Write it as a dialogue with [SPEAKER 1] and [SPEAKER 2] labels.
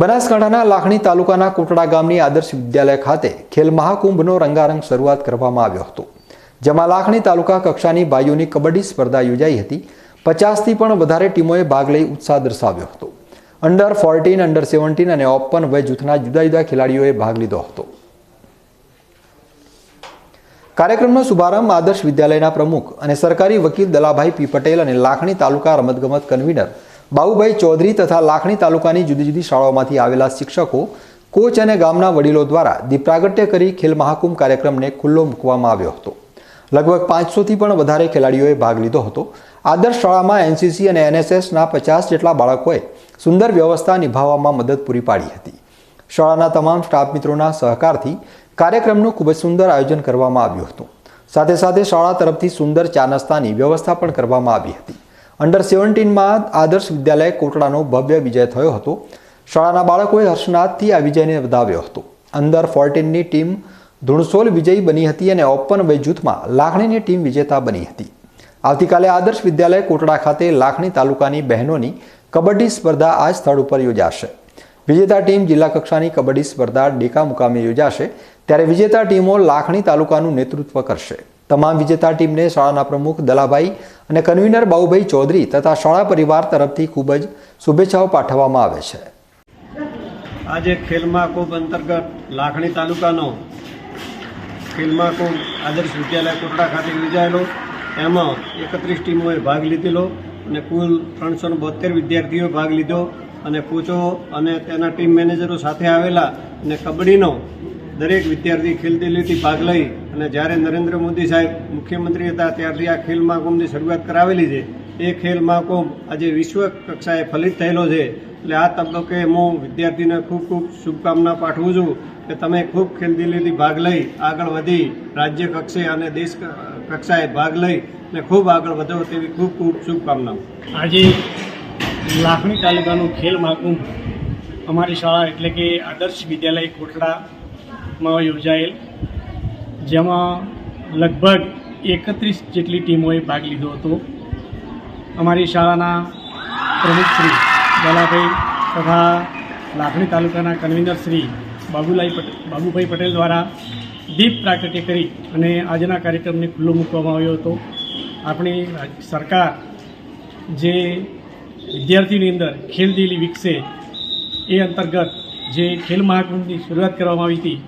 [SPEAKER 1] બનાસકાંઠાના લાખણી તાલુકાના કોટડા ગામની આદર્શ વિદ્યાલય ખાતે ખેલ મહાકુંભનો રંગારંગ શરૂઆત કરવામાં આવ્યો હતો, જેમાં લાખણી તાલુકા કક્ષાની ભાઈઓની કબડ્ડી સ્પર્ધા યોજાઈ હતી। 50થી પણ વધારે ટીમોએ ભાગ લઈ ઉત્સાહ દર્શાવ્યો હતો। અંડર 14, અંડર 17 અને ઓપન વય જૂથના જુદા જુદા ખેલાડીઓએ ભાગ લીધો હતો। કાર્યક્રમનો શુભારંભ આદર્શ વિદ્યાલયના પ્રમુખ અને સરકારી વકીલ દલાભાઈ પી પટેલ અને લાખણી તાલુકા રમતગમત કન્વીનર બાબુભાઈ ચૌધરી તથા લાખણી તાલુકાની જુદી જુદી શાળાઓમાંથી આવેલા શિક્ષકો, કોચ અને ગામના વડીલો દ્વારા દીપ પ્રાગટ્ય કરી ખેલ મહાકુંભ કાર્યક્રમને ખુલ્લો મૂકવામાં આવ્યો હતો। લગભગ 500થી પણ વધારે ખેલાડીઓએ ભાગ લીધો હતો। આદર્શ શાળામાં એનસીસી અને એનએસએસના 50 જેટલા બાળકોએ સુંદર વ્યવસ્થા નિભાવવામાં મદદ પૂરી પાડી હતી। શાળાના તમામ સ્ટાફ મિત્રોના સહકારથી કાર્યક્રમનું ખૂબ જ સુંદર આયોજન કરવામાં આવ્યું હતું। સાથે સાથે શાળા તરફથી સુંદર ચા નાસ્તાની વ્યવસ્થા પણ કરવામાં આવી હતી। અંડર 17માં આદર્શ વિદ્યાલય કોટડાનો ભવ્ય વિજય થયો હતો। શાળાના બાળકોએ હર્ષનાદથી આ વિજયને વધાવ્યો હતો। અંડર 14ની ટીમ ધુણસોલ વિજયી બની હતી અને ઓપન વય જૂથમાં લાખણીની ટીમ વિજેતા બની હતી। આવતીકાલે આદર્શ વિદ્યાલય કોટડા ખાતે લાખણી તાલુકાની બહેનોની કબડ્ડી સ્પર્ધા આ સ્થળ ઉપર યોજાશે। વિજેતા ટીમ જિલ્લા કક્ષાની કબડ્ડી સ્પર્ધા ડેકા મુકામે યોજાશે, ત્યારે વિજેતા ટીમો લાખણી તાલુકાનું નેતૃત્વ કરશે। તમામ વિજેતા ટીમને શાળાના પ્રમુખ દલાભાઈ અને કન્વીનર બાબુભાઈ ચૌધરી તથા શાળા પરિવાર તરફથી ખૂબ જ શુભેચ્છાઓ પાઠવવામાં આવે છે।
[SPEAKER 2] આજે ખેલ મહાકુંભ અંતર્ગત લાખણી તાલુકાનો ખેલ મહાકુંભ આદર્શ વિદ્યાલય કોટડા ખાતે યોજાયેલો। એમાં 31 ટીમોએ ભાગ લીધેલો અને કુલ 372 વિદ્યાર્થીઓ ભાગ લીધો અને કોચો અને તેના ટીમ મેનેજરો સાથે આવેલા અને કબડ્ડીનો દરેક વિદ્યાર્થી ખેલદિલીથી ભાગ લઈ અને જ્યારે નરેન્દ્ર મોદી સાહેબ મુખ્યમંત્રી હતા ત્યારથી આ ખેલ મહાકુંભની શરૂઆત કરાવેલી છે। એ ખેલ મહાકુંભ આજે વિશ્વ કક્ષાએ ફલિત થયેલો છે। એટલે આ તબક્કે હું વિદ્યાર્થીને ખૂબ ખૂબ શુભકામના પાઠવું છું કે તમે ખૂબ ખેલદિલીથી ભાગ લઈ આગળ વધી રાજ્ય કક્ષાએ અને દેશ કક્ષાએ ભાગ લઈ અને ખૂબ આગળ વધો તેવી ખૂબ ખૂબ શુભકામનાઓ।
[SPEAKER 3] આજે લાખણી તાલુકાનું ખેલ મહાકુંભ અમારી શાળા એટલે કે આદર્શ વિદ્યાલય કોટડામાં યોજાયેલ, જેમાં લગભગ 31 જેટલી ટીમોએ ભાગ લીધો હતો। અમારી શાળાના પ્રમુખ શ્રી દલાભાઈ તથા લાખણી તાલુકાના કન્વીનર શ્રી બાબુભાઈ પટેલ દ્વારા દીપ પ્રાગટ્ય કરી અને આજના કાર્યક્રમને ખુલ્લો મૂકવામાં આવ્યો હતો। આપણી સરકાર જે વિદ્યાર્થીની અંદર ખેલદિલી વિકસે એ અંતર્ગત જે ખેલ મહાકુંભની શરૂઆત કરવામાં આવી હતી